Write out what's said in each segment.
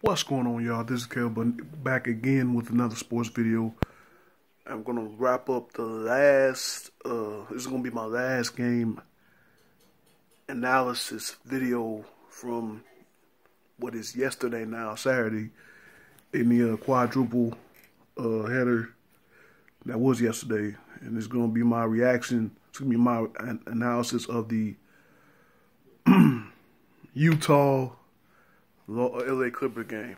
What's going on, y'all? This is Caleb back again with another sports video. I'm gonna wrap up the last. This is gonna be my last game analysis video from what is yesterday now, Saturday, in the quadruple header that was yesterday, and it's gonna be my reaction. It's gonna be my analysis of the Utah LA Clipper game.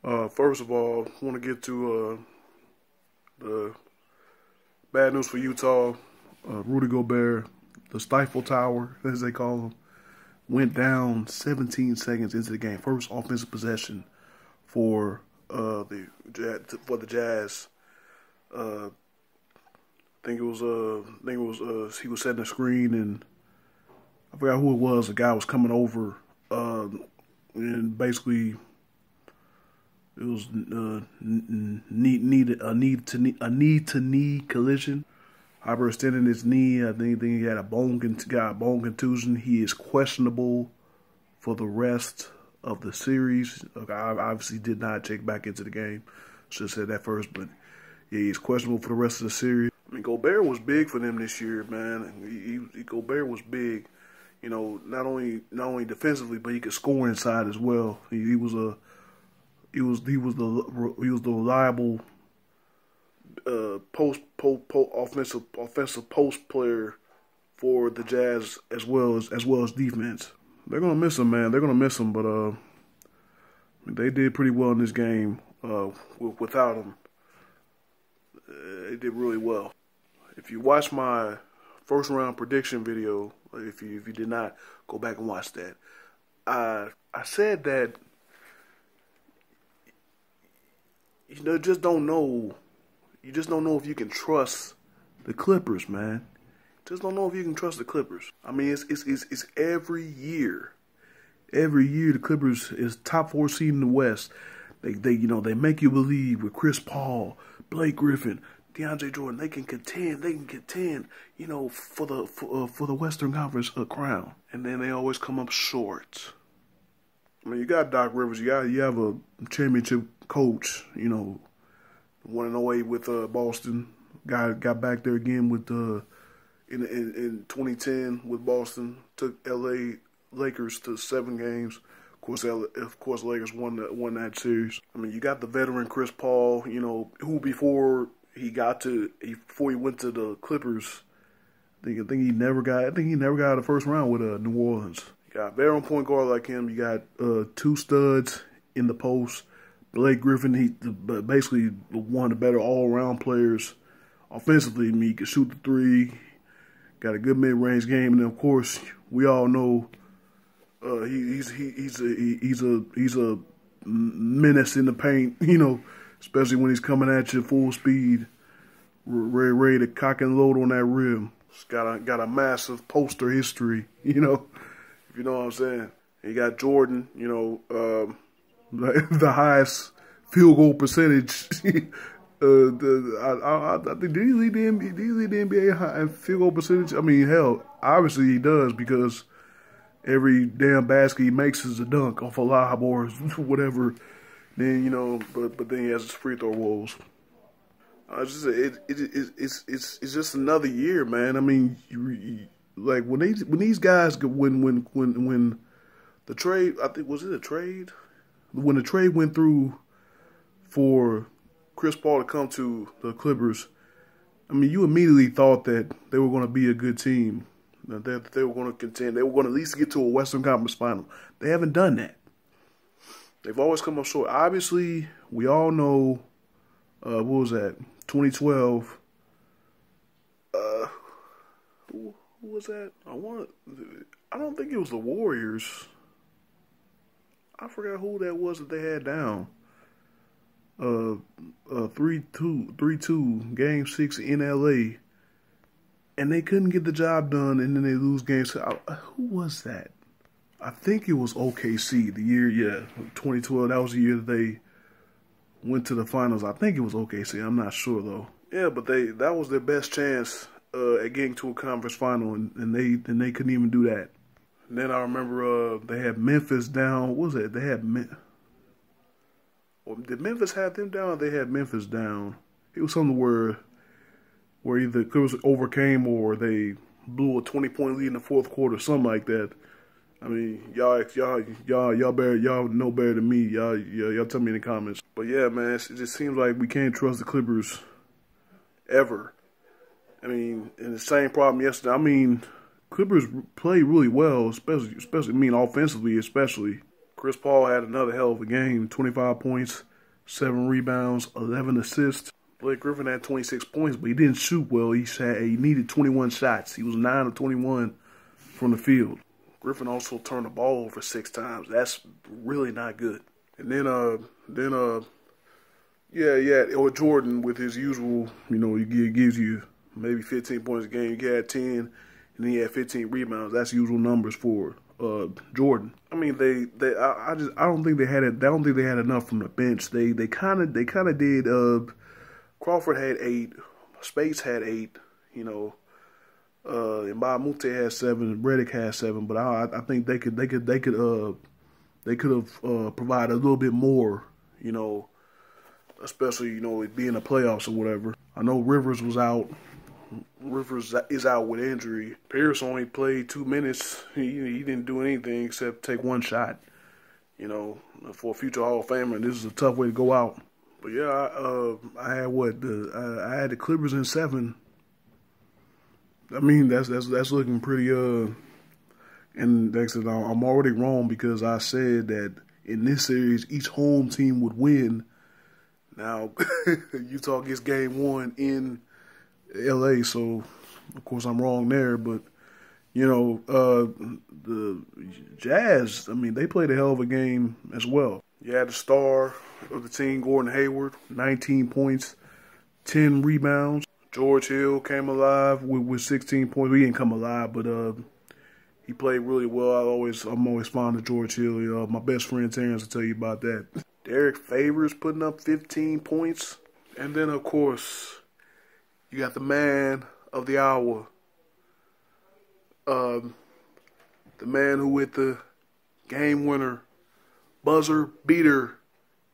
First of all, I want to get to the bad news for Utah. Rudy Gobert, the Stifle Tower, as they call him, went down 17 seconds into the game. First offensive possession for the Jazz. I think it was he was setting a screen, and I forgot who it was. The guy was coming over, and basically it was a knee to knee collision. Hyperextending his knee. I think he had a bone contusion. He is questionable for the rest of the series. I obviously did not check back into the game. Should have said that first, but yeah, he's questionable for the rest of the series. I mean, Gobert was big for them this year, man. Gobert was big. You know, not only defensively, but he could score inside as well. He was the reliable offensive post player for the Jazz as well as defense. They're gonna miss him, man. They're gonna miss him, but they did pretty well in this game without him. They did really well. If you watch my first round prediction video, if you did not, go back and watch that. I said that you just don't know. You just don't know if you can trust the Clippers, man. Just don't know if you can trust the Clippers. I mean, it's every year. Every year the Clippers is top 4 seed in the West. They make you believe with Chris Paul, Blake Griffin, DeAndre Jordan, they can contend, you know, for the Western Conference crown, and then they always come up short. I mean, you got Doc Rivers, you have a championship coach, you know, 1-8 with Boston. Got back there again with in 2010 with Boston. Took LA Lakers to 7 games. Of course, Lakers won that series. I mean, you got the veteran Chris Paul, you know, who before he went to the Clippers, I think he never got out of the first round with New Orleans. You got a veteran point guard like him. You got 2 studs in the post. Blake Griffin, he basically one of the better all-around players offensively. I mean, he can shoot the 3, got a good mid-range game, and then, of course, we all know he's a menace in the paint. You know, especially when he's coming at you full speed, ready to cock and load on that rim. He's got a massive poster history. You know, if you know what I'm saying. And you got Jordan, you know. The highest field goal percentage. I think did he lead the NBA in field goal percentage? I mean, hell, obviously he does, because every damn basket he makes is a dunk off a lob or whatever. Then, you know, but then he has his free throw woes. It's just another year, man. I mean, like when these guys when the trade, I think, was it a trade? When the trade went through for Chris Paul to come to the Clippers, I mean, you immediately thought that they were going to be a good team, that they were going to contend. They were going to at least get to a Western Conference final. They haven't done that. They've always come up short. Obviously, we all know, what was that, 2012. Who was that? I don't think it was the Warriors. I forgot who that was that they had down. 3-2, Game 6 in LA, and they couldn't get the job done, and then they lose Game 6. Who was that? I think it was OKC. The year, 2012. That was the year that they went to the finals. I think it was OKC. I'm not sure though. Yeah, but that was their best chance at getting to a conference final, and they couldn't even do that. And then I remember they had Memphis down. What was it? They had did Memphis have them down? Or they had Memphis down. It was something where either Clippers overcame or they blew a 20-point lead in the fourth quarter, something like that. I mean, y'all know better than me. Y'all tell me in the comments. But yeah, man, it just seems like we can't trust the Clippers ever. I mean, and the same problem yesterday. I mean, Clippers played really well, especially offensively, especially. Chris Paul had another hell of a game, 25 points, 7 rebounds, 11 assists. Blake Griffin had 26 points, but he didn't shoot well. He needed 21 shots. He was 9 of 21 from the field. Griffin also turned the ball over 6 times. That's really not good. And then or Jordan with his usual, he gives you maybe 15 points a game. He had 10, and then he had 15 rebounds. That's usual numbers for Jordan. I mean, I don't think they had it. I don't think they had enough from the bench. They kind of did. Crawford had 8, Space had 8, and Mbah had 7, Redick had 7. But I think they could have provided a little bit more, especially it being the playoffs or whatever. I know Rivers was out. Rivers is out with injury. Pierce only played 2 minutes. He didn't do anything except take 1 shot. For a future Hall of Famer, this is a tough way to go out. But yeah, I had I had the Clippers in 7. I mean, that's looking pretty. And like I said, I'm already wrong because I said that in this series each home team would win. Now Utah gets game 1 in LA, so of course I'm wrong there. But the Jazz, I mean, they played a hell of a game as well. You had the star of the team, Gordon Hayward, 19 points, 10 rebounds. George Hill came alive with 16 points. He didn't come alive, but he played really well. I'm always fond of George Hill. My best friend Terrence will tell you about that. Derek Favors putting up 15 points. And then, of course, you got the man of the hour. The man who hit the game winner, buzzer beater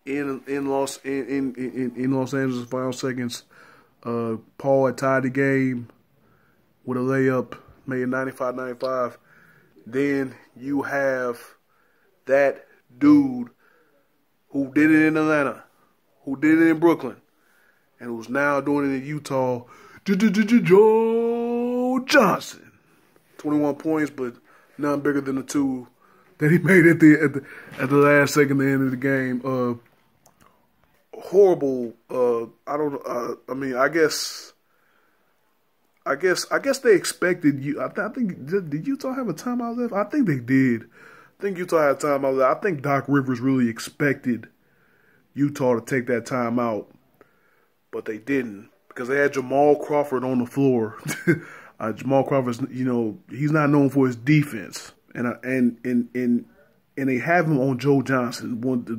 in Los Angeles final seconds. Paul had tied the game with a layup, made it 95-95. Then you have that dude who did it in Atlanta, who did it in Brooklyn, and who's now doing it in Utah, Joe Johnson. 21 points, but none bigger than the 2 that he made at the last second, the end of the game. Horrible. I guess they expected you. I think did Utah have a timeout left? I think they did. I think Utah had a timeout left. I think Doc Rivers really expected Utah to take that timeout, but they didn't because they had Jamal Crawford on the floor. Jamal Crawford's, he's not known for his defense, and they have him on Joe Johnson,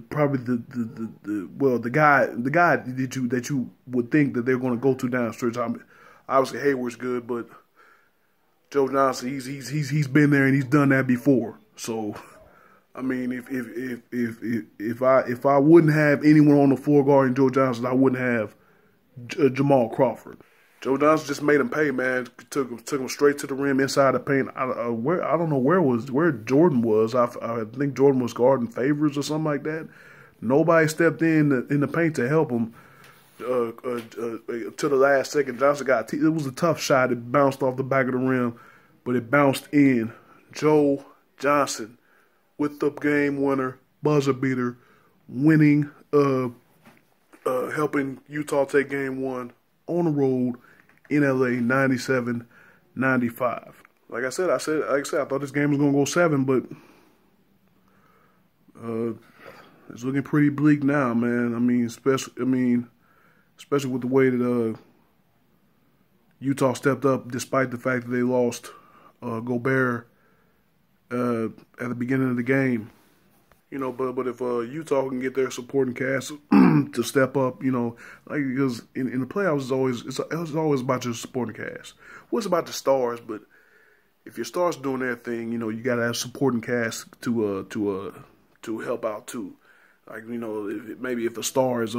probably the guy that you would think that they're going to go to down the stretch. Obviously Hayward's good, but Joe Johnson, he's been there and he's done that before. So, I mean, if I wouldn't have anyone on the floor guarding Joe Johnson, I wouldn't have Jamal Crawford. Joe Johnson just made him pay, man. Took him straight to the rim inside the paint. I don't know where Jordan was. I think Jordan was guarding Favors or something like that. Nobody stepped in the paint to help him to the last second. Johnson it was a tough shot. It bounced off the back of the rim, but it bounced in. Joe Johnson with the game winner, buzzer beater, winning, helping Utah take game 1 on the road in LA, 97-95. Like I said, I thought this game was gonna go 7, but it's looking pretty bleak now, man. I mean, especially with the way that Utah stepped up, despite the fact that they lost Gobert at the beginning of the game. But if Utah can get their supporting cast to step up, because in the playoffs it's always about your supporting cast. Well, it's about the stars, but if your stars doing their thing, you know, you gotta have supporting cast to help out too. Like, you know, maybe if a star is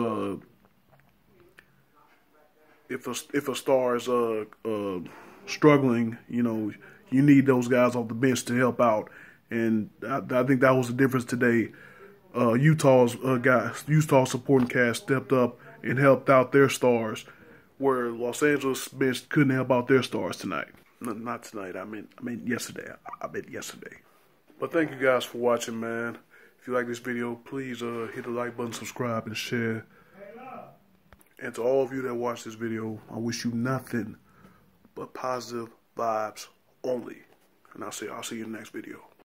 if a star is struggling, you know, you need those guys off the bench to help out. And I think that was the difference today. Utah supporting cast stepped up and helped out their stars, where Los Angeles bench couldn't help out their stars tonight. Not tonight. I mean yesterday. I meant yesterday. But thank you guys for watching, man. If you like this video, please hit the like button, subscribe, and share. And to all of you that watch this video, I wish you nothing but positive vibes only. And I'll see you in the next video.